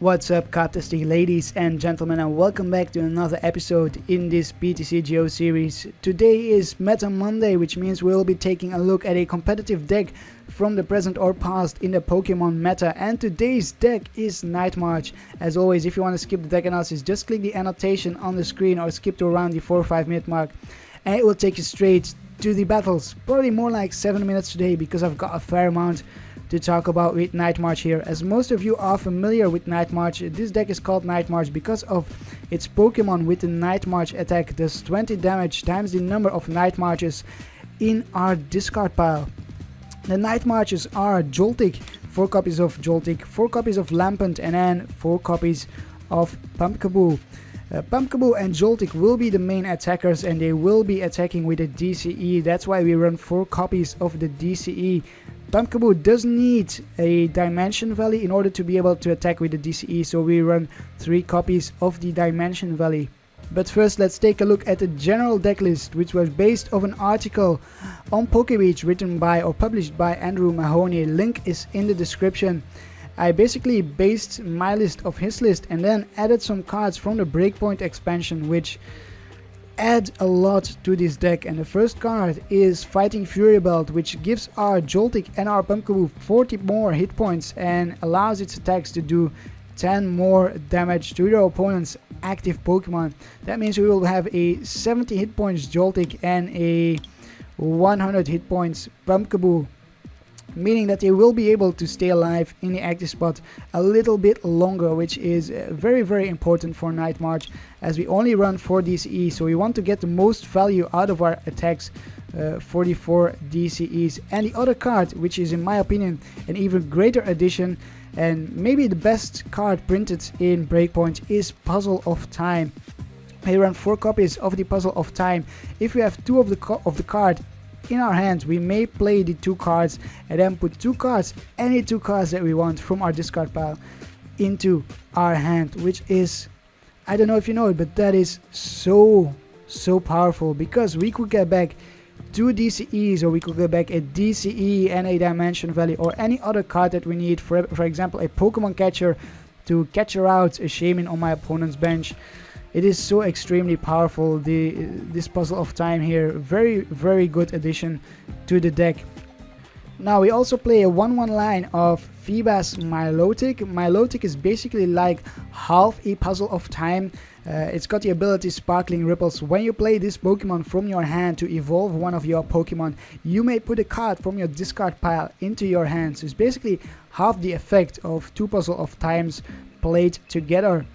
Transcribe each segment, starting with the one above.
What's up, card-testing ladies and gentlemen, and welcome back to another episode in this TCGO series. Today is Meta Monday, which means we'll be taking a look at a competitive deck from the present or past in the Pokemon meta, and today's deck is Nightmarish. As always, if you want to skip the deck analysis, just click the annotation on the screen or skip to around the 4 or 5 minute mark, and it will take you straight to the battles. Probably more like 7 minutes today because I've got a fair amount to talk about with Nightmarish here. As most of you are familiar with Nightmarish, this deck is called Nightmarish because of its Pokemon with the Nightmarish attack does 20 damage times the number of Nightmarishes in our discard pile. The Nightmarishes are Joltik, 4 copies of Joltik, 4 copies of Lampent, and then 4 copies of Pumpkaboo. Pumpkaboo and Joltik will be the main attackers, and they will be attacking with a DCE. That's why we run 4 copies of the DCE. Pumpkaboo does need a Dimension Valley in order to be able to attack with the DCE, so we run 3 copies of the Dimension Valley. But first, let's take a look at the general deck list, which was based on an article on Pokebeach written by or published by Andrew Mahoney. Link is in the description. I basically based my list of his list and then added some cards from the BREAKpoint expansion, which add a lot to this deck. And the first card is Fighting Fury Belt, which gives our Joltik and our Pumpkaboo 40 more hit points and allows its attacks to do 10 more damage to your opponent's active Pokemon. That means we will have a 70 hit points Joltik and a 100 hit points Pumpkaboo, meaning that they will be able to stay alive in the active spot a little bit longer, which is very important for Nightmarish, as we only run 4 DCE, so we want to get the most value out of our attacks for the 4 DCEs. And the other card, which is in my opinion an even greater addition and maybe the best card printed in BREAKpoint, is Puzzle of Time. We run 4 copies of the Puzzle of Time. If we have 2 of the card in our hands, we may play the 2 cards and then put 2 cards, any 2 cards that we want from our discard pile, into our hand, which is, I don't know if you know it, but that is so powerful, because we could get back 2 DCEs, or we could get back a DCE and a Dimension Valley, or any other card that we need, for example a Pokemon catcher to catcher out a Shaymin on my opponent's bench. It is so extremely powerful, this Puzzle of Time here. Very good addition to the deck. Now we also play a 1/1 line of Feebas Milotic. Milotic is basically like half a Puzzle of Time. It's got the ability Sparkling Ripples. When you play this Pokemon from your hand to evolve one of your Pokemon, you may put a card from your discard pile into your hand. So it's basically half the effect of 2 Puzzle of Times played together.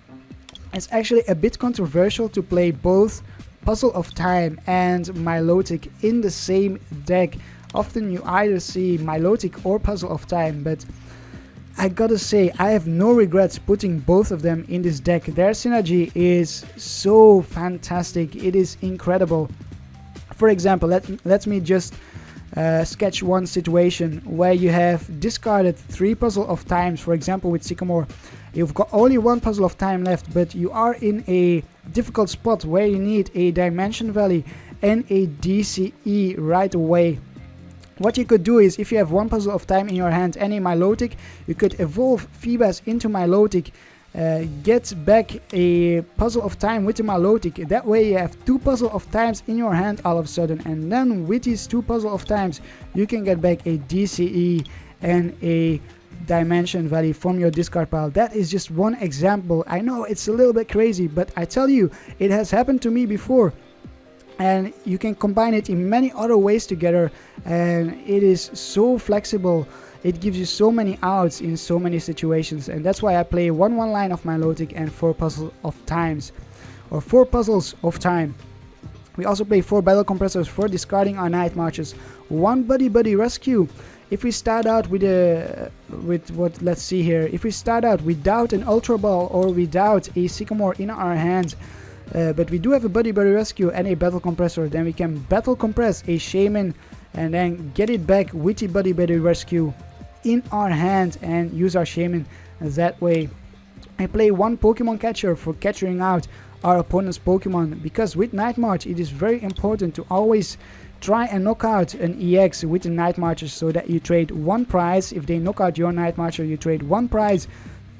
It's actually a bit controversial to play both Puzzle of Time and Milotic in the same deck. Often you either see Milotic or Puzzle of Time, but I gotta say, I have no regrets putting both of them in this deck. Their synergy is so fantastic, it is incredible. For example, let me just sketch one situation where you have discarded 3 Puzzle of Times, for example with Sycamore. You've got only 1 Puzzle of Time left, but you are in a difficult spot where you need a Dimension Valley and a DCE right away. What you could do is, if you have 1 Puzzle of Time in your hand and a Milotic, you could evolve Feebas into Milotic, get back a Puzzle of Time with the Milotic. That way you have 2 Puzzle of Times in your hand all of a sudden, and then with these 2 Puzzle of Times you can get back a DCE and a Dimension Valley from your discard pile. That is just one example. I know it's a little bit crazy, but I tell you, it has happened to me before, and you can combine it in many other ways together, and it is so flexible. It gives you so many outs in so many situations, and that's why I play 1/1 line of Milotic and 4 Puzzles of Times, or 4 Puzzles of Time. We also play 4 Battle Compressors for discarding our Nightmarishes, 1 Buddy Rescue. If we start out with let's see here, if we start out without an Ultra Ball or without a Sycamore in our hand, but we do have a Buddy Rescue and a Battle Compressor, then we can Battle Compress a Shaymin and then get it back with the Buddy Rescue in our hand and use our Shaymin that way. I play 1 Pokemon catcher for catching out our opponent's Pokemon, because with Nightmarish it is very important to always try and knock out an EX with the Nightmarishes, so that you trade 1 prize. If they knock out your Nightmarisher, you trade 1 prize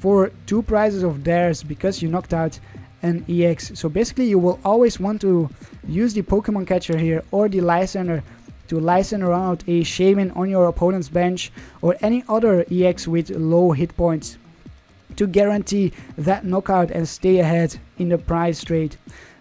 for 2 prizes of theirs because you knocked out an EX. So basically you will always want to use the Pokemon catcher here or the Lysandre to Lysandre around a Shaymin on your opponent's bench or any other EX with low hit points to guarantee that knockout and stay ahead in the prize trade.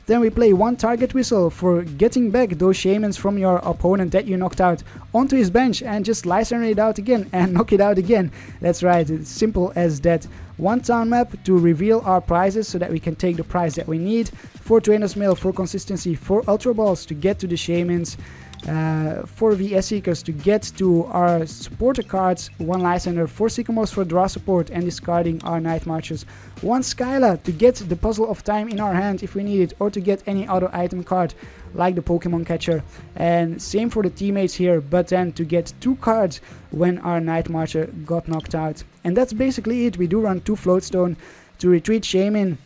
Then we play 1 target whistle for getting back those Shaymins from your opponent that you knocked out onto his bench and just Lysandre it out again and knock it out again. That's right, it's simple as that. 1 town map to reveal our prizes so that we can take the prize that we need. 4 Trainer's Mail for consistency, 4 Ultra Balls to get to the Shaymins. 4 VS Seekers to get to our supporter cards, 1 Lysandre, 4 Sycamores for draw support and discarding our Night Marchers, 1 Skyla to get the Puzzle of Time in our hand if we need it, or to get any other item card like the Pokemon catcher, and same for the teammates here, but then to get 2 cards when our Night Marcher got knocked out. And that's basically it. We do run 2 Floatstone to retreat Shaymin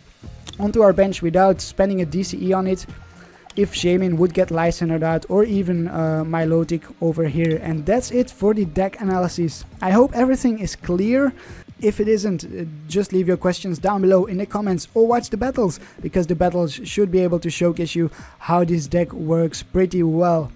onto our bench without spending a DCE on it if Shaymin would get Lysandre out, or even Milotic over here. And that's it for the deck analysis. I hope everything is clear. If it isn't, just leave your questions down below in the comments or watch the battles, because the battles should be able to showcase you how this deck works pretty well.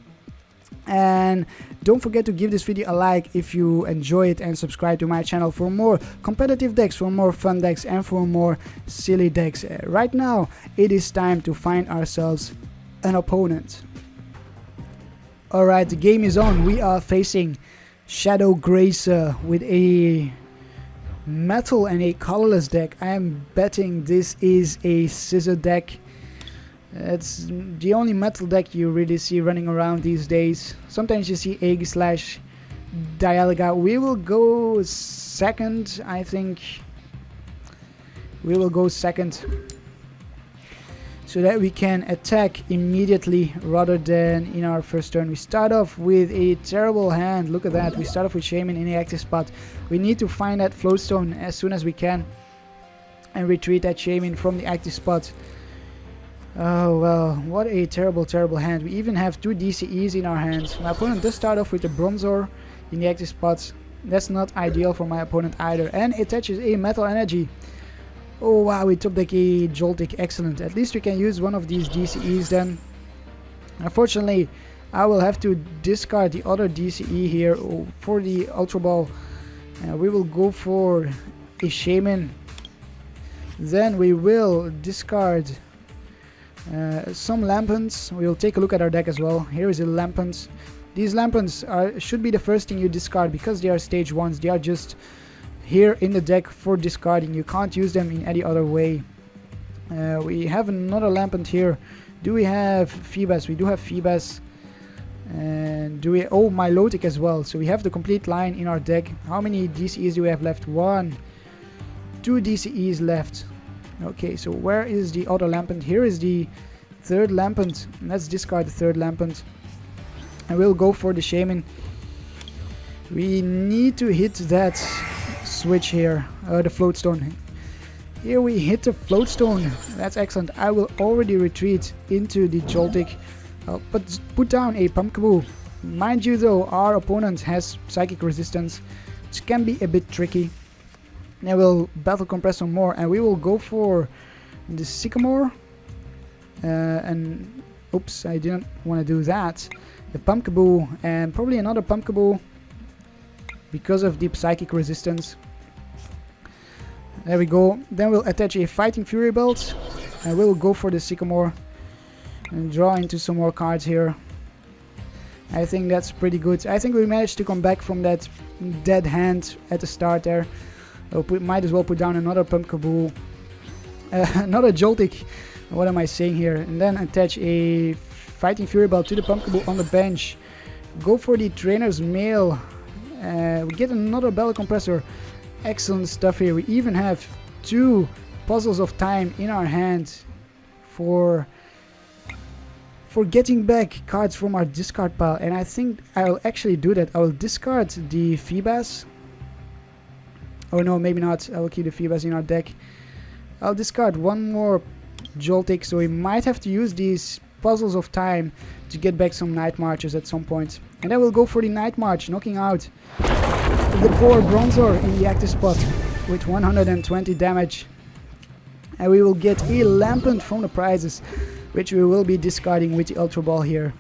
And don't forget to give this video a like if you enjoy it, and subscribe to my channel for more competitive decks, for more fun decks, and for more silly decks. Right now it is time to find ourselves an opponent. Alright, the game is on. We are facing Shadow Gracer with a metal and a colorless deck. I am betting this is a Scizor deck. It's the only metal deck you really see running around these days. Sometimes you see Aegislash, Dialga. We will go second, I think. We will go second, so that we can attack immediately rather than in our first turn. We start off with a terrible hand. Look at that. We start off with Shaymin in the active spot. We need to find that Floatstone as soon as we can and retreat that Shaymin from the active spot. Oh well, what a terrible hand. We even have 2 DCEs in our hands. My opponent does start off with a Bronzor in the active spot. That's not ideal for my opponent either. And it attaches a Metal Energy. Oh wow, we top deck a Joltik, excellent. At least we can use one of these DCEs then. Unfortunately, I will have to discard the other DCE here for the Ultra Ball. We will go for a Shaymin. Then we will discard some Lampents. We will take a look at our deck as well. Here is a Lampent. These Lampents should be the first thing you discard because they are stage 1s. They are just here in the deck for discarding. You can't use them in any other way. We have another Lampent here. Do we have Feebas? We do have Feebas. And do we... oh, Milotic as well. So we have the complete line in our deck. How many DCEs do we have left? 1, 2 DCEs left. Okay, so where is the other Lampent? Here is the 3rd Lampent. Let's discard the 3rd Lampent. And we'll go for the Shaymin. We need to hit that switch here, the Floatstone. Here we hit the Floatstone. That's excellent. I will already retreat into the Joltik, but put down a Pumpkaboo. Mind you though, our opponent has Psychic Resistance, which can be a bit tricky. Then we'll Battle Compress some more, and we will go for the Sycamore. And oops, I didn't want to do that. The Pumpkaboo, and probably another Pumpkaboo because of deep Psychic Resistance. There we go. Then we'll attach a Fighting Fury Belt, and we'll go for the Sycamore and draw into some more cards here. I think that's pretty good. I think we managed to come back from that dead hand at the start there. We might as well put down another Pumpkaboo, another Joltik. What am I saying here? And then attach a Fighting Fury Belt to the Pumpkaboo on the bench. Go for the Trainer's Mail. We get another Battle Compressor. Excellent stuff here. We even have 2 Puzzles of Time in our hand for getting back cards from our discard pile. And I think I'll actually do that. I will discard the Feebas. Oh no, maybe not. I will keep the Feebas in our deck. I'll discard 1 more Joltik, so we might have to use these Puzzles of Time to get back some Night Marches at some point. And then we'll go for the Night March, knocking out the poor Bronzor in the active spot. with 120 damage. And we will get a Lampent from the prizes, which we will be discarding with the Ultra Ball here.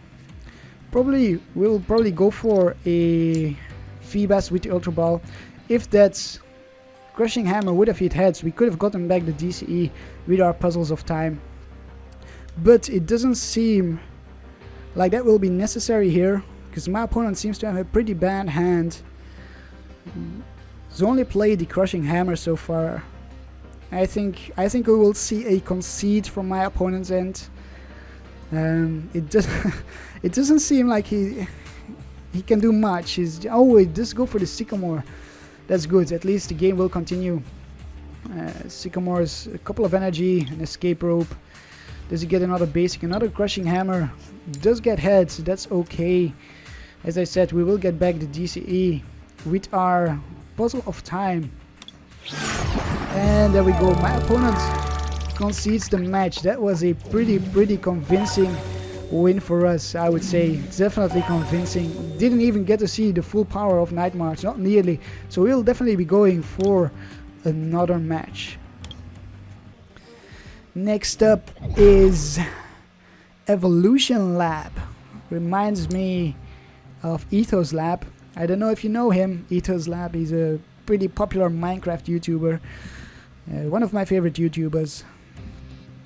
We'll probably go for a Feebas with the Ultra Ball. If that's Crushing Hammer would have hit heads, we could have gotten back the DCE with our Puzzles of Time. But it doesn't seem like that will be necessary here, because my opponent seems to have a pretty bad hand. He's only played the Crushing Hammer so far. I think we will see a concede from my opponent's end. It doesn't seem like he can do much. Oh, it does go for the Sycamore. That's good. At least the game will continue. Sycamore's a couple of energy, an escape rope. Does he get another basic? Another Crushing Hammer. Does get heads. That's okay. As I said, we will get back the DCE with our Puzzle of Time. And there we go. My opponent concedes the match. That was a pretty convincing win for us, I would say. Definitely convincing. Didn't even get to see the full power of Nightmarish, not nearly. So we'll definitely be going for another match. Next up is Evolution Lab. Reminds me of Ethos Lab. I don't know if you know him. Ethos Lab is a pretty popular Minecraft YouTuber. One of my favorite YouTubers.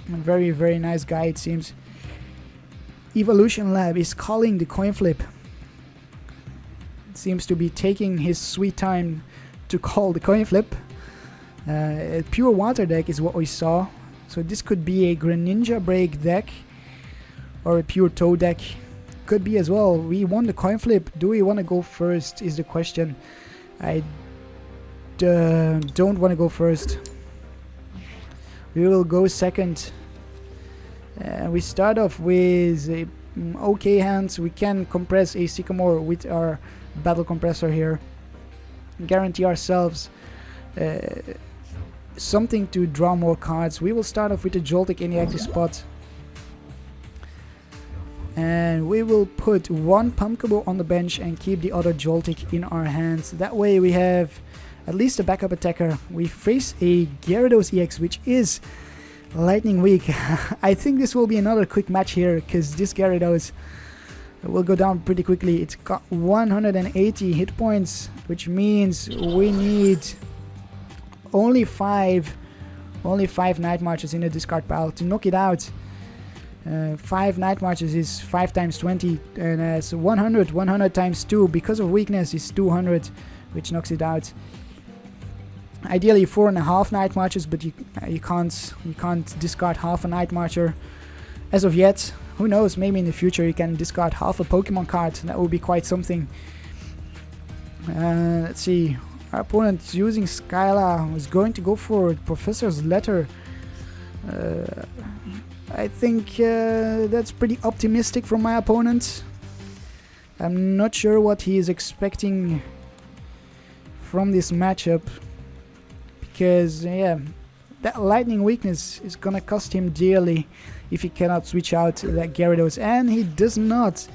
A very nice guy, it seems. Evolution Lab is calling the coin flip. It seems to be taking his sweet time to call the coin flip. A pure water deck is what we saw. So this could be a Greninja Break deck or a pure Toad deck. Could be as well. We won the coin flip. Do we want to go first is the question. I don't want to go first. We will go second. We start off with a okay hands. We can compress a Sycamore with our Battle Compressor here. Guarantee ourselves something to draw more cards. We will start off with the Joltik in the active spot. And we will put one Pumpkaboo on the bench and keep the other Joltik in our hands. That way we have at least a backup attacker. We face a Gyarados EX, which is lightning weak. I think this will be another quick match here, because this Gyarados will go down pretty quickly. It's got 180 hit points, which means we need only five Night Marches in the discard pile to knock it out. 5 Night Marches is 5 times 20, and as 100 times 2 because of weakness is 200, which knocks it out. Ideally 4.5 Night Marches, but you can't discard half a Night Marcher as of yet. Who knows, maybe in the future you can discard half a Pokemon card. That would be quite something. Let's see. Our opponent is using Skyla, is going to go for Professor's Letter. I think that's pretty optimistic from my opponent. I'm not sure what he is expecting from this matchup, because yeah, that lightning weakness is gonna cost him dearly if he cannot switch out that Gyarados, and he does not.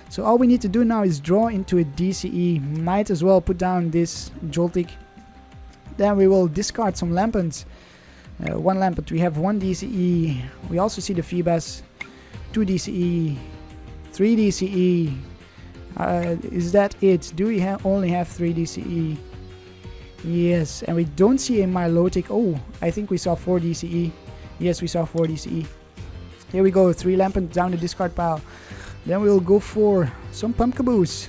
So all we need to do now is draw into a DCE. Might as well put down this Joltik. Then we will discard some Lampents. One Lampent, we have 1 DCE. We also see the Feebas. 2 DCE. 3 DCE. Is that it? Do we only have 3 DCE? Yes, and we don't see a Milotic. Oh, I think we saw 4 DCE. Yes, we saw 4 DCE. Here we go, 3 Lampent down the discard pile. Then we will go for some Pumpkaboos,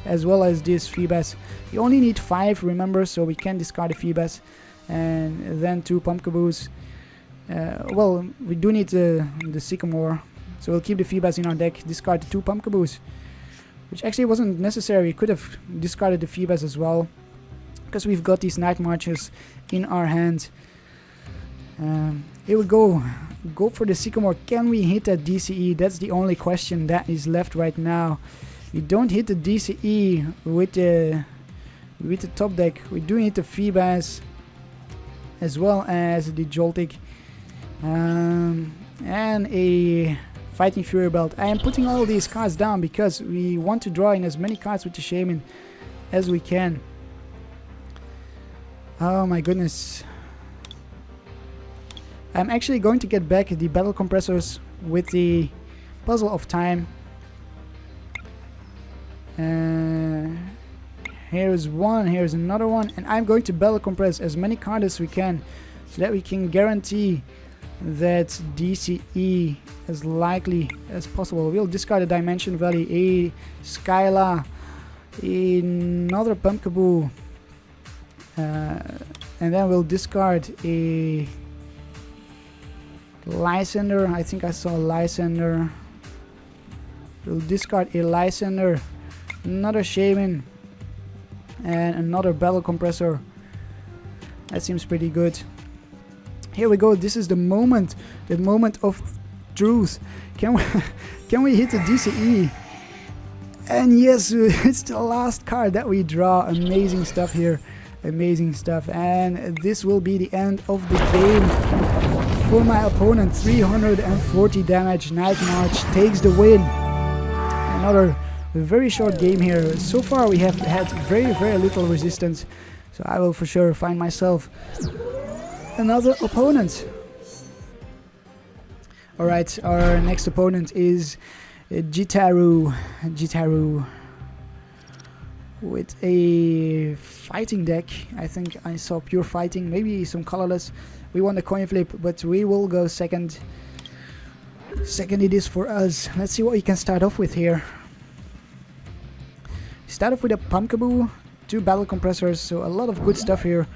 as well as this Feebas. We only need 5, remember, so we can discard the Feebas. And then 2 Pumpkaboos. Well, we do need the Sycamore, so we'll keep the Feebas in our deck, discard the 2 Pumpkaboos, which actually wasn't necessary. We could have discarded the Feebas as well, because we've got these Night Marches in our hand. Here we go. Go for the Sycamore. Can we hit that DCE? That's the only question that is left right now. We don't hit the DCE with the top deck. We do need the Feebas as well as the Joltik, and a Fighting Fury Belt. I am putting all these cards down because we want to draw in as many cards with the Shaymin as we can. Oh my goodness. I'm actually going to get back the battle compressors with the puzzle of time. Here's one, here's another one, and I'm going to battle compress as many cards as we can so that we can guarantee that DCE as likely as possible. We'll discard a Dimension Valley, a Skyla, another Pumpkaboo, and then we'll discard a Lysandre. I think I saw a Lysandre. We'll discard a Lysandre, another Shaymin, and another battle compressor. That seems pretty good. Here we go. This is the moment of truth. Can we hit the DCE? And yes, it's the last card that we draw. Amazing stuff here. Amazing stuff. And this will be the end of the game for my opponent. 340 damage. Nightmarish takes the win. Another very short game here. So far we have had very little resistance. So I will for sure find myself another opponent. Alright, our next opponent is Gyarados with a fighting deck. I think I saw pure fighting, maybe some colorless. We won the coin flip, but we will go second. Second it is for us. Let's see what we can start off with here. Start off with a Pumpkaboo, 2 battle compressors, so a lot of good stuff here.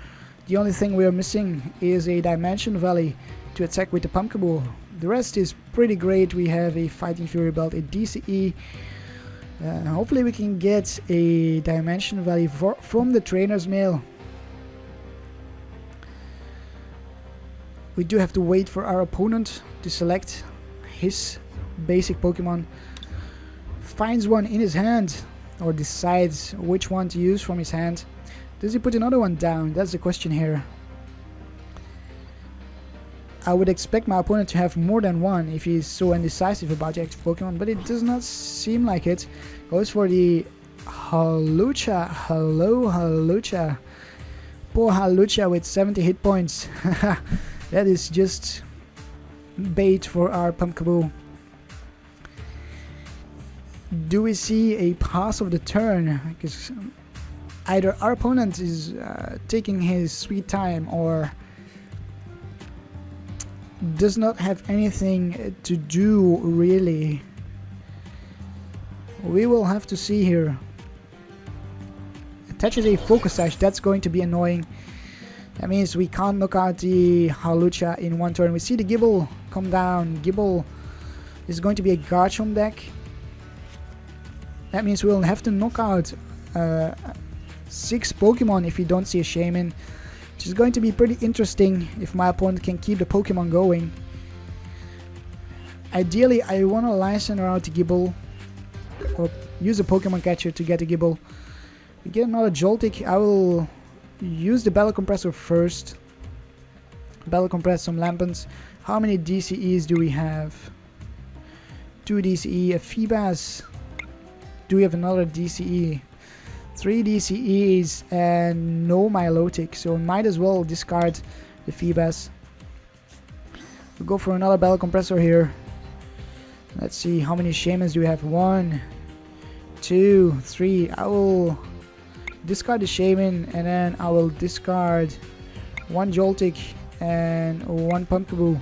The only thing we are missing is a Dimension Valley to attack with the Pumpkaboo. The rest is pretty great. We have a Fighting Fury belt, a DCE. Hopefully we can get a Dimension Valley from the Trainer's Mail. We do have to wait for our opponent to select his basic Pokemon. Finds one in his hand, or decides which one to use from his hand. Does he put another one down? That's the question here. I would expect my opponent to have more than one if he's so indecisive about the active Pokemon, but it does not seem like it. Goes for the Hawlucha. Hello, Hawlucha. Poor Hawlucha with 70 hit points. That is just bait for our Pumpkaboo. Do we see a pass of the turn? Because either our opponent is taking his sweet time or does not have anything to do really. We will have to see here. Attaches a Focus Sash, that's going to be annoying. That means we can't knock out the Hawlucha in one turn. We see the Gible come down. Gible is going to be a Garchomp deck. That means we'll have to knock out 6 Pokemon if we don't see a Shaymin, which is going to be pretty interesting if my opponent can keep the Pokemon going. Ideally, I want to Lysandre out the Gible, or use a Pokemon catcher to get a Gible. We get another Joltik. I will use the Battle Compressor first. Battle Compress some Lampents. How many DCEs do we have? 2 DCE, a Feebas. Do we have another DCE? 3 DCEs and no Milotic, so might as well discard the Feebas. We'll go for another Battle Compressor here. Let's see, how many Shaymins do we have? 1, 2, 3. I will discard the Shaymin, and then I will discard 1 Joltik and 1 Pumpkaboo.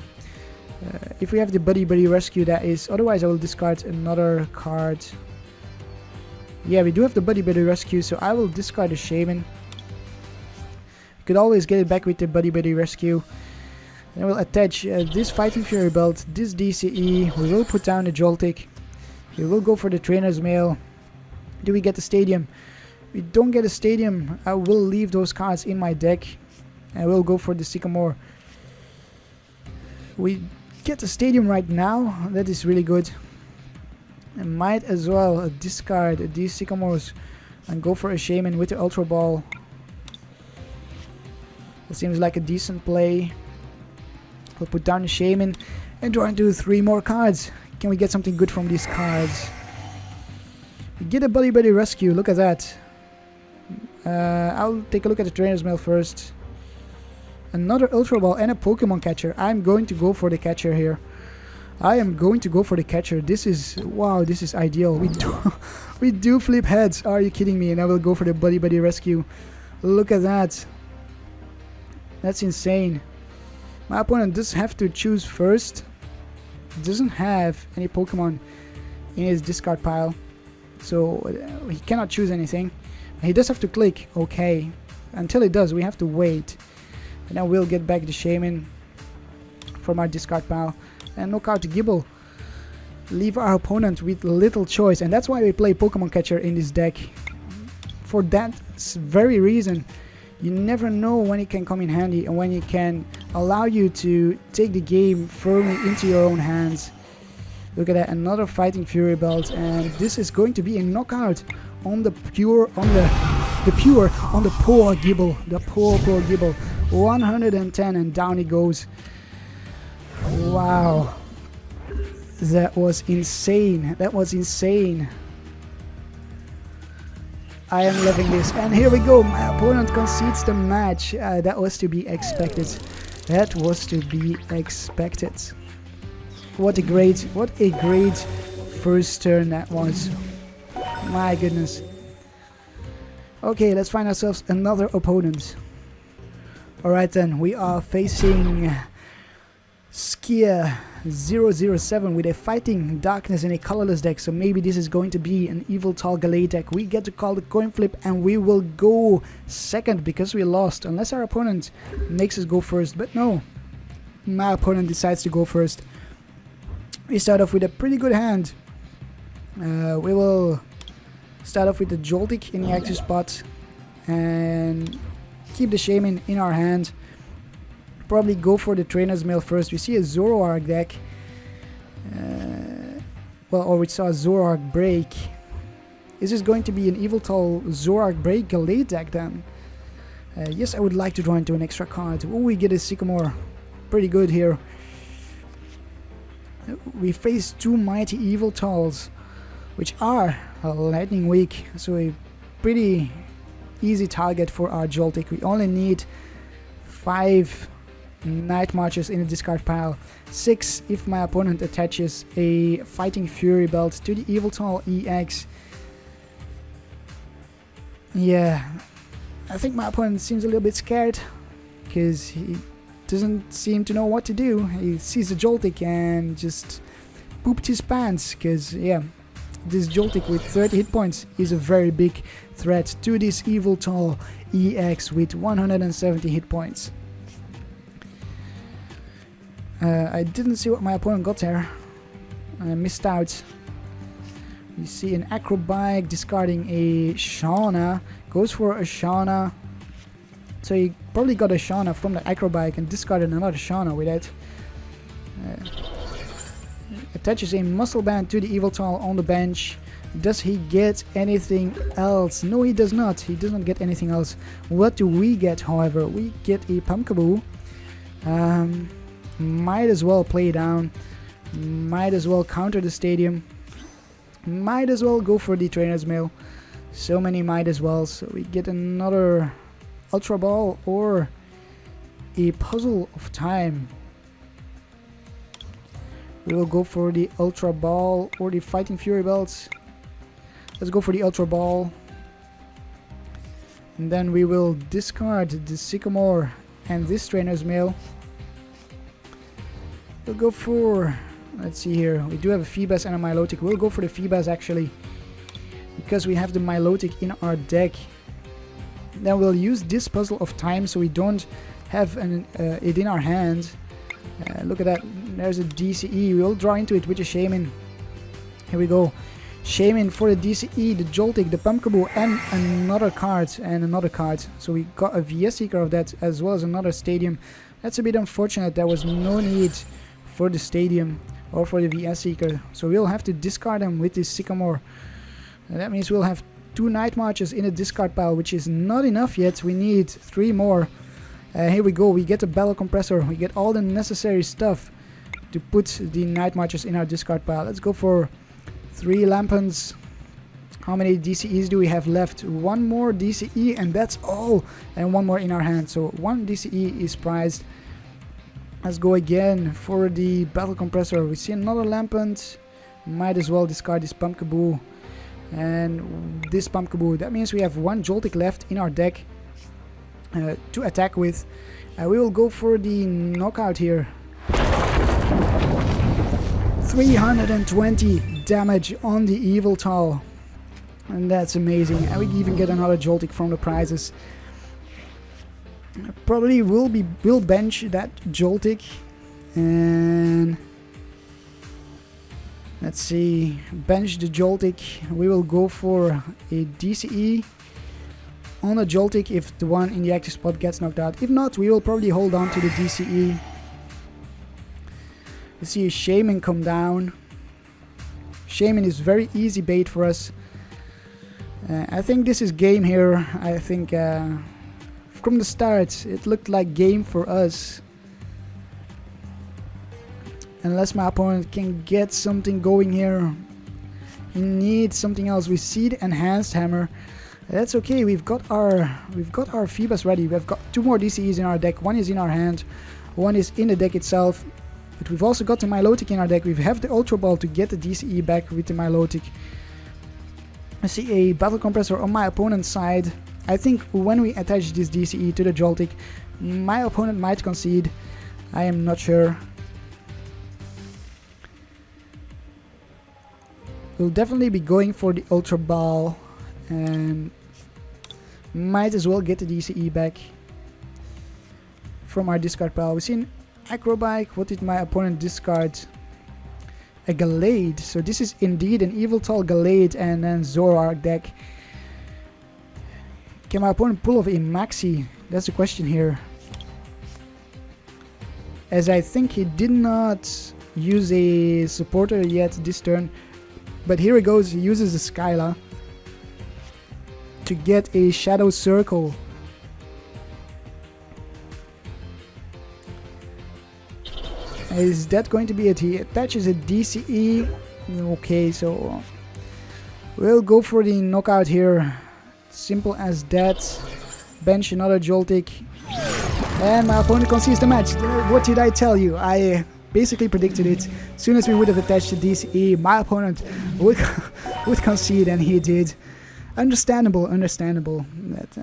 If we have the Buddy Rescue, that is. Otherwise I will discard another card. Yeah, we do have the Buddy Rescue, so I will discard the Shaymin. You could always get it back with the Buddy Rescue. Then we'll attach this Fighting Fury belt, this DCE. We will put down the Joltik. We will go for the Trainer's Mail. Do we get the Stadium? We don't get a Stadium. I will leave those cards in my deck. And we'll go for the Sycamore. We get the Stadium right now. That is really good. I might as well discard these Sycamores and go for a Shaymin with the Ultra Ball. That seems like a decent play. We'll put down the Shaymin and draw into 3 more cards. Can we get something good from these cards? We get a Buddy Rescue, look at that. I'll take a look at the Trainer's Mail first. Another Ultra Ball and a Pokemon catcher. I'm going to go for the catcher here. I am going to go for the catcher. This is, wow, this is ideal. We do flip heads. Are you kidding me? And I will go for the Buddy Buddy Rescue. Look at that. That's insane. My opponent does have to choose first. Doesn't have any Pokemon in his discard pile. So he cannot choose anything. He does have to click. Okay. Until he does, we have to wait. And then we'll get back the Shaymin from our discard pile. And knock out the Gibble. Leave our opponent with little choice. And that's why we play Pokemon Catcher in this deck. For that very reason. You never know when it can come in handy and when it can allow you to take the game firmly into your own hands. Look at that, another Fighting Fury Belt, and this is going to be a knockout on the poor Gibble. The poor Gibble. 110 and down he goes. Wow. That was insane. That was insane. I am loving this, and here we go. My opponent concedes the match. That was to be expected. That was to be expected. What a great first turn that was. My goodness. Okay, let's find ourselves another opponent. Alright then, we are facing Skier007 with a Fighting Darkness and a colorless deck, so maybe this is going to be an Yveltal Galate deck. We get to call the coin flip and we will go second because we lost, unless our opponent makes us go first, but no, my opponent decides to go first. We start off with a pretty good hand. We will start off with the Joltik in the active spot and keep the Shaymin in our hand. Probably go for the Trainer's Mail first. We see a Zoroark deck. Or we saw a Zoroark Break. Is this going to be an Yveltal Zoroark Break Galate deck then? Yes, I would like to draw into an extra card. Oh, we get a Sycamore. Pretty good here. We face two mighty Yveltals, which are lightning weak. So a pretty easy target for our Joltik. We only need 5 Night Marches in the discard pile, 6 if my opponent attaches a Fighting Fury Belt to the Yveltal EX. Yeah, I think my opponent seems a little bit scared because he doesn't seem to know what to do. He sees a Joltik and just pooped his pants because, yeah, this Joltik with 30 hit points is a very big threat to this Yveltal EX with 170 hit points. I didn't see what my opponent got there. I missed out. You see an Acrobike discarding a Shauna. Goes for a Shauna. So he probably got a Shauna from the Acrobike and discarded another Shauna with it. Attaches a Muscle Band to the Yveltal on the bench. Does he get anything else? No, he does not. He does not get anything else. What do we get, however? We get a Pumpkaboo. Might as well play down. Might as well counter the stadium. Might as well go for the Trainer's Mail. So many might as well. So we get another Ultra Ball or a Puzzle of Time. We will go for the Ultra Ball or the Fighting Fury Belts. Let's go for the Ultra Ball. And then we will discard the Sycamore and this Trainer's Mail. We'll go for, let's see here, we do have a Feebas and a Milotic. We'll go for the Feebas actually, because we have the Milotic in our deck. Then we'll use this Puzzle of Time so we don't have it in our hand. Look at that, there's a DCE. We'll draw into it with a Shaymin. Here we go. Shaymin for the DCE, the Joltik, the Pumpkaboo, and another card. So we got a VS Seeker of that as well as another Stadium. That's a bit unfortunate. There was no need for the Stadium or for the VS Seeker. So we'll have to discard them with this Sycamore. That means we'll have 2 Night Marches in a discard pile, which is not enough yet. We need 3 more. Here we go. We get a Battle Compressor. We get all the necessary stuff to put the Night Marches in our discard pile. Let's go for 3 Lampents. How many DCEs do we have left? One more DCE and that's all. And one more in our hand. So one DCE is prized. Let's go again for the battle compressor. We see another Lampent. Might as well discard this Pumpkaboo. And this Pumpkaboo. That means we have one Joltik left in our deck to attack with. We will go for the knockout here. 320 damage on the Yveltal. And that's amazing. And we even get another Joltik from the prizes. Probably will bench that Joltik. And let's see. Bench the Joltik. We will go for a DCE on a Joltik if the one in the active spot gets knocked out. If not, we will probably hold on to the DCE. You see a Shaymin come down. Shaymin is very easy bait for us. I think this is game here. I think from the start it looked like game for us. Unless my opponent can get something going here. He needs something else. We see the enhanced hammer. That's okay. We've got our Phoebus ready. We've got two more DCEs in our deck. One is in our hand. One is in the deck itself. But we've also got the Milotic in our deck. We have the Ultra Ball to get the DCE back with the Milotic. I see a battle compressor on my opponent's side. I think when we attach this DCE to the Joltik, my opponent might concede. I am not sure. We'll definitely be going for the Ultra Ball and might as well get the DCE back from our discard pile. We've seen Acrobike. What did my opponent discard? A Gallade. So this is indeed an Yveltal, Gallade, and then Zoroark deck. Can my opponent pull off a Maxi? That's the question here. As I think he did not use a supporter yet this turn. But here he goes, he uses the Skyla to get a Shadow Circle. Is that going to be it? He attaches a DCE. Okay, so we'll go for the knockout here. Simple as that. Bench another Joltik. And my opponent concedes the match. What did I tell you? I basically predicted it. As soon as we would have attached the DCE, my opponent would concede, and he did. Understandable. But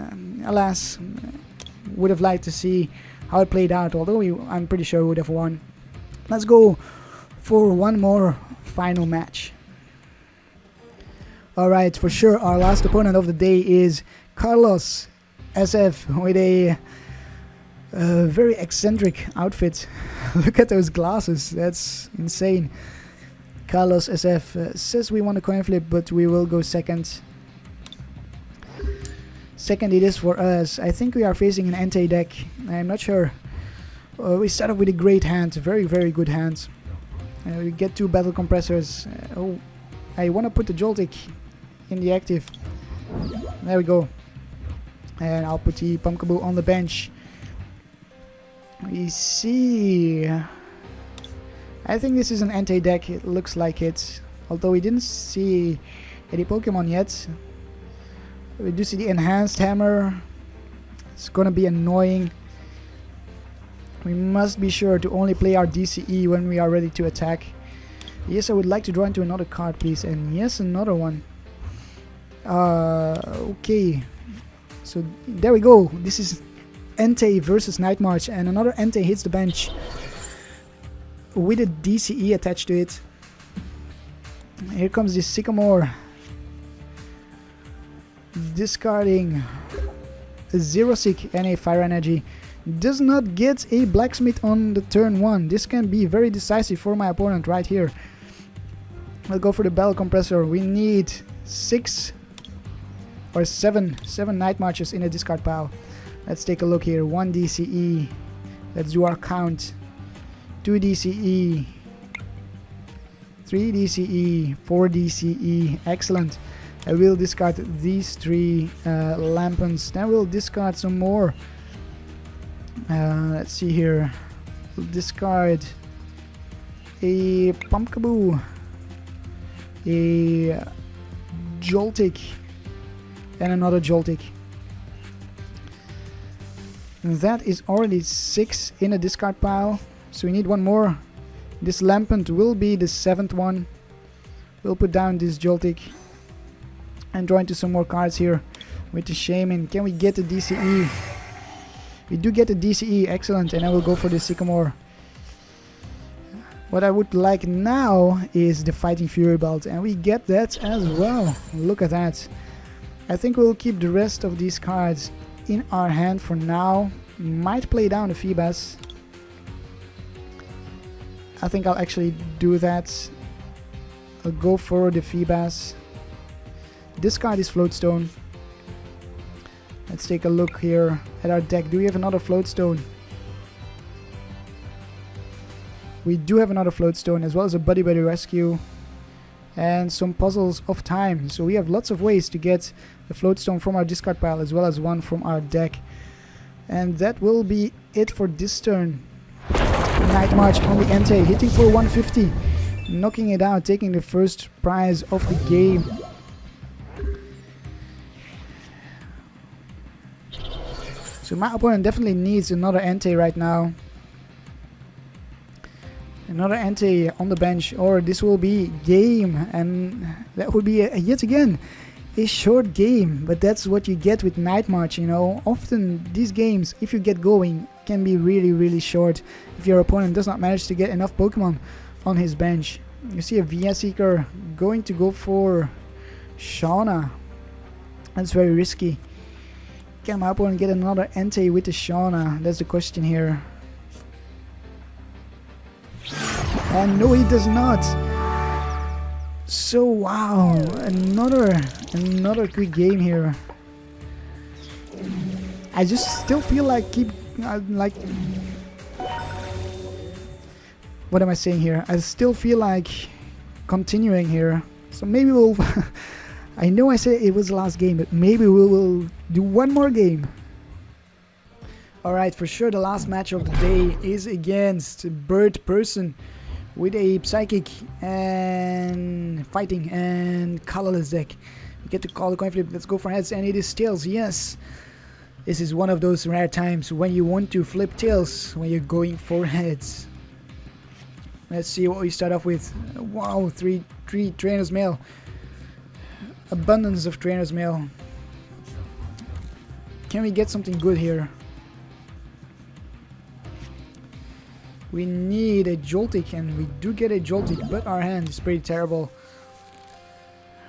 alas, would have liked to see how it played out, although I'm pretty sure we would have won. Let's go for one more final match. Alright, for sure our last opponent of the day is Carlos SF with a very eccentric outfit. Look at those glasses, that's insane. Carlos SF says we want a coin flip, but we will go second. Second it is for us. I think we are facing an Entei deck. I'm not sure. We start off with a great hand, very good hand. We get two battle compressors. Oh, I want to put the Joltik in the active. There we go. And I'll put the Pumpkaboo on the bench. We see. I think this is an Entei deck. It looks like it. Although we didn't see any Pokemon yet. We do see the enhanced hammer. It's gonna be annoying. We must be sure to only play our DCE when we are ready to attack. Yes, I would like to draw into another card, please. And yes, another one. Okay. So there we go. This is Entei versus Nightmarish, and another Entei hits the bench with a DCE attached to it. Here comes the Sycamore. Discarding a Zero Sick and a Fire Energy. Does not get a Blacksmith on the turn 1. This can be very decisive for my opponent right here. I'll go for the Battle Compressor. We need 6 or 7 Nightmarishes in a discard pile. Let's take a look here. 1 DCE. Let's do our count. 2 DCE. 3 DCE. 4 DCE. Excellent. I will discard these 3 Lampents. Then we'll discard some more. Let's see here. We'll discard a Pumpkaboo, a Joltik. And another Joltik. And that is already 6 in a discard pile. So we need one more. This Lampent will be the 7th one. We'll put down this Joltik. And draw into some more cards here with the Shaymin. Can we get the DCE? We do get the DCE, excellent. And I will go for the Sycamore. What I would like now is the Fighting Fury Belt. And we get that as well. Look at that. I think we'll keep the rest of these cards in our hand for now. Might play down the Feebas. I think I'll actually do that. I'll go for the Feebas. This card is Floatstone. Let's take a look here at our deck. Do we have another Floatstone? We do have another Floatstone, as well as a Buddy Buddy Rescue. And some Puzzles of Time. So we have lots of ways to get a Floatstone from our discard pile, as well as one from our deck. And that will be it for this turn. Night March on the Entei, hitting for 150. Knocking it out, taking the first prize of the game. So my opponent definitely needs another Entei right now. Another Entei on the bench, or this will be game, and that would be yet again a short game. But that's what you get with Night March, you know. Often these games, if you get going, can be really short if your opponent does not manage to get enough Pokemon on his bench. You see a VS Seeker going to go for Shauna. That's very risky. Can my opponent get another Entei with the Shauna? That's the question here. And no, he does not. So wow, another quick game here. I just still feel like what am I saying here? I still feel like continuing here. So maybe we'll I know I said it was the last game, but maybe we will do one more game. Alright, for sure the last match of the day is against Bird Person with a Psychic and Fighting and Colorless deck. We get to call the coin flip. Let's go for heads, and it is tails. Yes, this is one of those rare times when you want to flip tails when you're going for heads. Let's see what we start off with. Wow, three Trainer's Mail. Abundance of Trainer's Mail. Can we get something good here? We need a Joltik, and we do get a Joltik, but our hand is pretty terrible.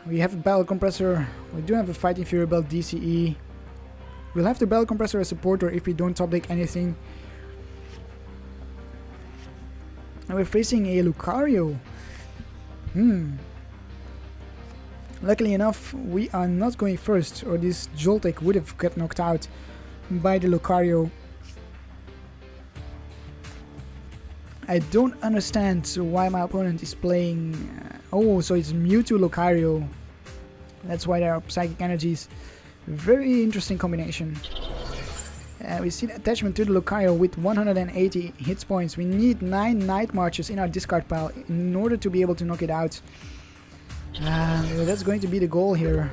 We have a Battle Compressor. We do have a Fighting Fury Belt DCE. We'll have the Battle Compressor as supporter if we don't top deck anything. And we're facing a Lucario. Luckily enough, we are not going first, or this Joltik would have got knocked out by the Lucario. I don't understand why my opponent is playing... oh, so it's Mewtwo Lucario. That's why there are Psychic Energies. Very interesting combination. We see the attachment to the Lucario with 180 hits points. We need 9 Night Marches in our discard pile in order to be able to knock it out. That's going to be the goal here.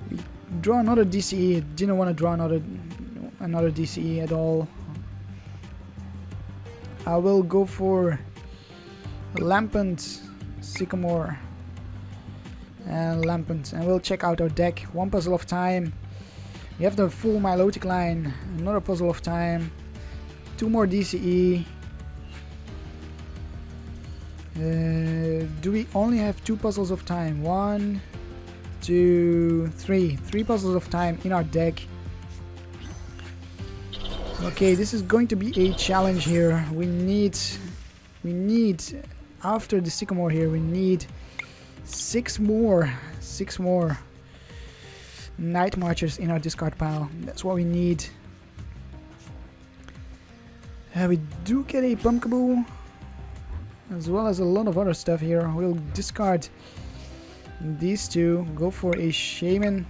We draw another DCE. Didn't want to draw another DCE at all. I will go for Lampent, Sycamore, and Lampent, and we'll check out our deck. One Puzzle of Time. We have the full Milotic line. Another Puzzle of Time. 2 more DCE. Do we only have 2 Puzzles of Time? 1, 2, 3. 3 Puzzles of Time in our deck. Okay, this is going to be a challenge here. We need after the Sycamore here, we need 6 more Night Marchers in our discard pile. That's what we need. We do get a Pumpkaboo, as well as a lot of other stuff here. We'll discard these 2, go for a Shaymin,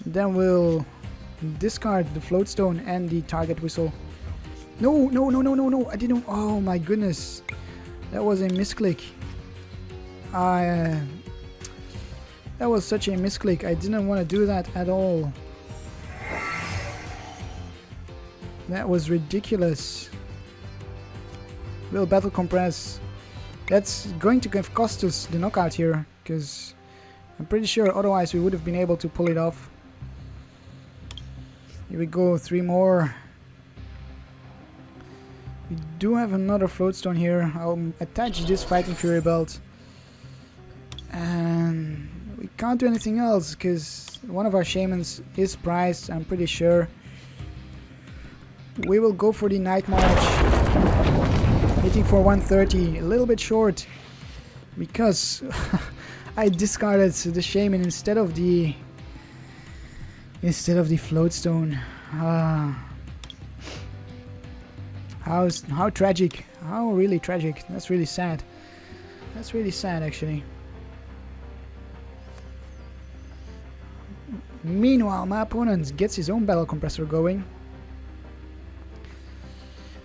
then we'll discard the Floatstone and the Target Whistle. No, I didn't. Oh my goodness, that was a misclick. That was such a misclick. I didn't want to do that at all. That was ridiculous. Will battle compress. That's going to have cost us the knockout here, because I'm pretty sure otherwise we would have been able to pull it off. Here we go, 3 more. We do have another float stone here. I'll attach this Fighting Fury belt. And we can't do anything else because one of our Shaymins is prized, I'm pretty sure. We will go for the Nightmarish. Hitting for 130, a little bit short. Because I discarded the Shaymin instead of the float stone. How tragic. How really tragic. That's really sad. That's really sad actually. Meanwhile, my opponent gets his own battle compressor going.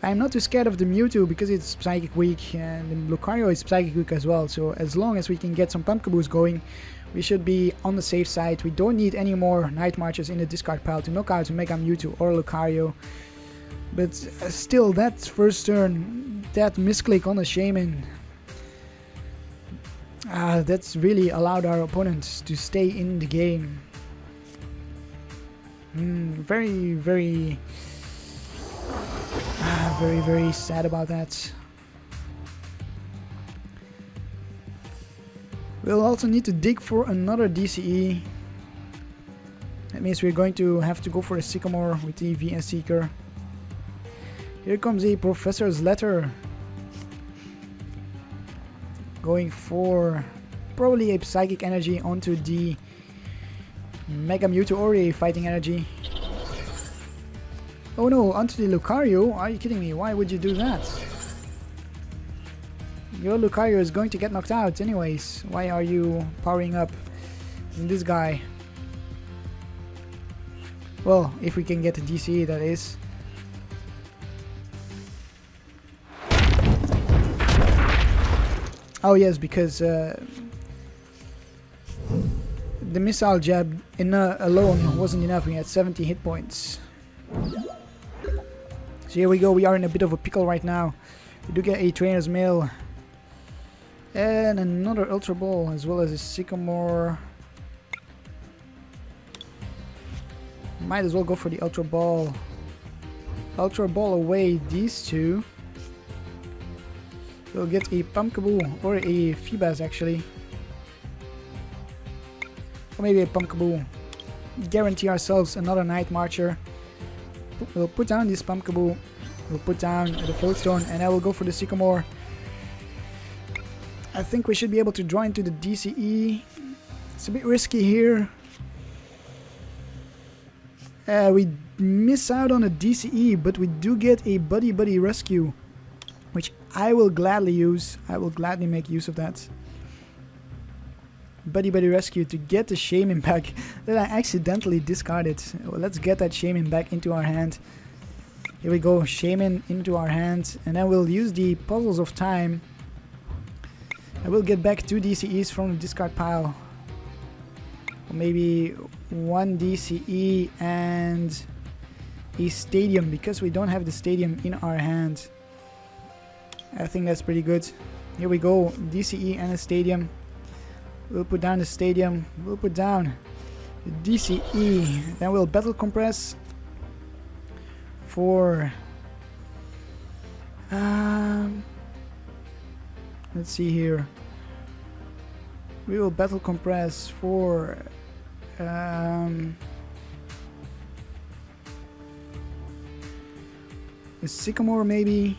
I'm not too scared of the Mewtwo because it's Psychic weak, and the Lucario is Psychic weak as well, so as long as we can get some Pumpkaboos going, we should be on the safe side. We don't need any more Nightmarishes in the discard pile to knock out Mega Mewtwo or Lucario. But still, that first turn, that misclick on the Shaymin, that's really allowed our opponents to stay in the game. Very, very sad about that. We'll also need to dig for another DCE. That means we're going to have to go for a Sycamore with the VS Seeker. Here comes a Professor's Letter. Going for probably a Psychic Energy onto the Mega Mewtwo or a Fighting Energy. Oh no, onto the Lucario? Are you kidding me? Why would you do that? Your Lucario is going to get knocked out anyways. Why are you powering up this guy? Well, if we can get a DCE, that is. Oh yes, because the missile jab alone wasn't enough. We had 70 hit points. So here we go, we are in a bit of a pickle right now. We do get a Trainer's Mail and another Ultra Ball, as well as a Sycamore. Might as well go for the Ultra Ball. Ultra Ball away these two. We'll get a Pumpkaboo or a Feebas actually. Or maybe a Pumpkaboo. Guarantee ourselves another Night Marcher. We'll put down this Pumpkaboo. We'll put down the Float Stone, and I will go for the Sycamore. I think we should be able to draw into the DCE. It's a bit risky here. We miss out on a DCE, but we do get a Buddy Buddy Rescue, which I will gladly use. I will gladly make use of that. Buddy Buddy Rescue to get the Shaymin back that I accidentally discarded. Well, let's get that Shaymin back into our hand. Here we go, Shaymin into our hand, and then we'll use the Puzzles of Time. I will get back 2 DCEs from the discard pile. Or maybe 1 DCE and a Stadium, because we don't have the Stadium in our hand. I think that's pretty good. Here we go, DCE and a Stadium. We'll put down the Stadium. We'll put down the DCE. Then we'll Battle Compress for... let's see here. We will Battle Compress for... a Sycamore maybe.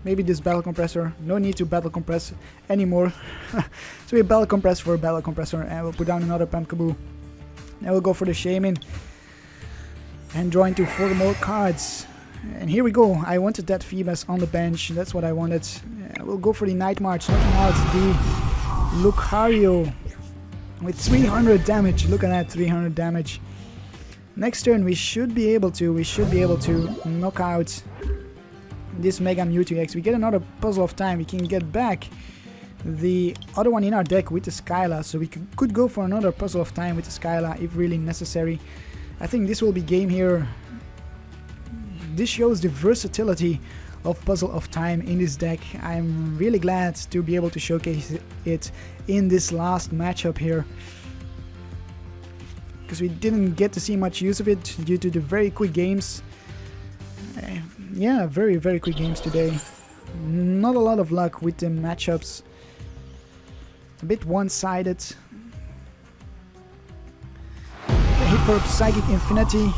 Maybe this Battle Compressor. No need to Battle Compress anymore. So we Battle Compress for a Battle Compressor, and we'll put down another Pumpkaboo. Then we'll go for the Shaymin and draw into 4 more cards. And here we go. I wanted that Feebas on the bench. That's what I wanted. We'll go for the Night March, knocking out the Lucario with 300 damage. Look at that, 300 damage. Next turn we should be able to knock out this Mega Mewtwo X. We get another Puzzle of Time. We can get back the other one in our deck with the Skyla, so we could go for another Puzzle of Time with the Skyla if really necessary. I think this will be game here. This shows the versatility of Puzzle of Time in this deck. I'm really glad to be able to showcase it in this last matchup here, because we didn't get to see much use of it due to the very quick games. Yeah, very quick games today. Not a lot of luck with the matchups. A bit one-sided. Hit for Psychic Infinity,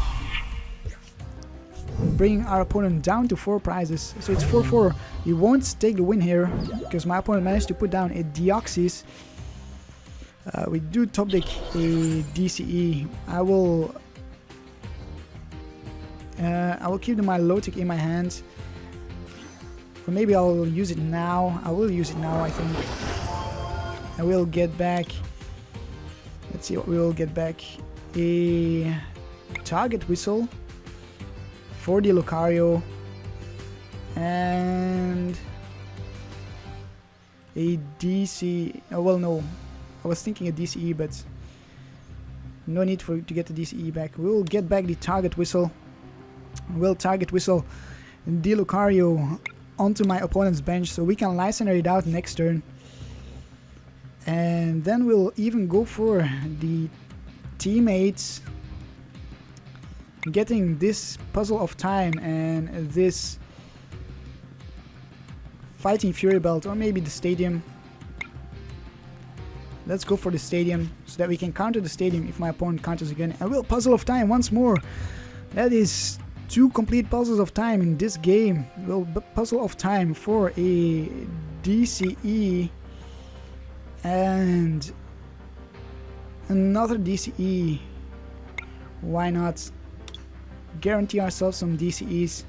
bringing our opponent down to 4 prizes. So it's 4-4. We won't take the win here because my opponent managed to put down a Deoxys. We do top deck a DCE. I will keep the Milotic in my hand. Or maybe I'll use it now. I will use it now, I think. I will get back. Let's see what we will get back. A Target Whistle for the Lucario and a DC. Oh, well, no, I was thinking a DCE, but no need to get the DCE back. We'll get back the Target Whistle. We'll Target Whistle the Lucario onto my opponent's bench so we can Lysandre it out next turn. And then we'll even go for the teammates, getting this Puzzle of Time and this Fighting Fury Belt, or maybe the Stadium. Let's go for the Stadium so that we can counter the Stadium if my opponent counters again. And we'll Puzzle of Time once more. That is 2 complete Puzzles of Time in this game. We'll Puzzle of Time for a DCE and another DCE. Why not? Guarantee ourselves some DCEs.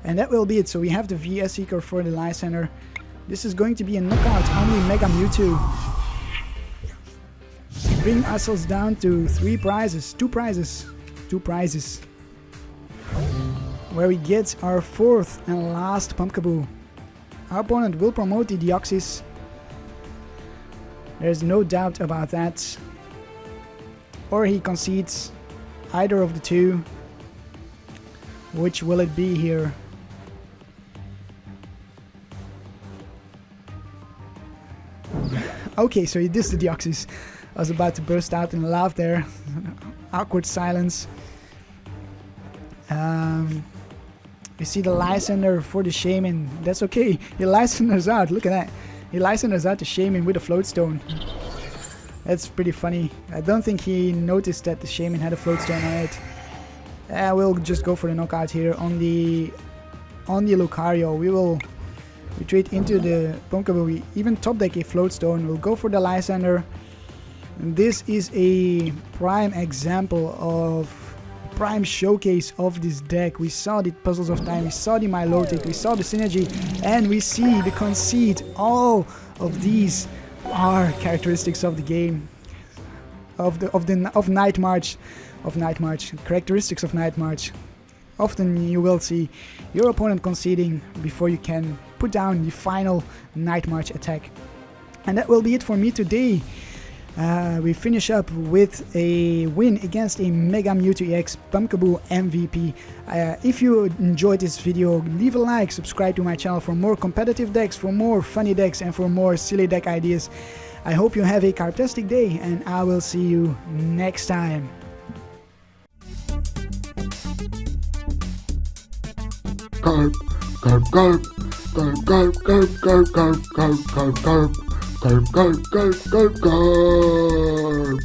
And that will be it. So we have the VS Seeker for the Lysandre. This is going to be a knockout only Mega Mewtwo. Bring ourselves down to 2 prizes. Where we get our 4th and last Pumpkaboo. Our opponent will promote the Deoxys. There's no doubt about that. Or he concedes, either of the 2. Which will it be here? Okay, so he dissed the Deoxys. I was about to burst out in a laugh there. Awkward silence. You see the Lysandre for the Shaymin. That's okay. He Lysandre's out. Look at that. He Lysandre's out the Shaymin with a Float Stone. That's pretty funny. I don't think he noticed that the Shaymin had a Float Stone on it. We'll just go for the knockout here on the Lucario. We will retreat into the Pumpkaboo. We even top deck a Float Stone. We'll go for the Lysandre. And this is a prime example of prime showcase of this deck. We saw the Puzzles of Time, we saw the Milotic, we saw the synergy, and we see the conceit. All of these are characteristics of the game, of Nightmarch, characteristics of Nightmarch. Often you will see your opponent conceding before you can put down the final Nightmarch attack. And that will be it for me today. We finish up with a win against a Mega Mewtwo EX Pumpkaboo MVP. If you enjoyed this video, leave a like, subscribe to my channel for more competitive decks, for more funny decks, and for more silly deck ideas. I hope you have a fantastic day, and I will see you next time. Karp, Karp, Karp, Karp, Karp, Karp, Karp, Karp, Karp, Karp, Karp. Karp, Karp, Karp, Karp, Karp.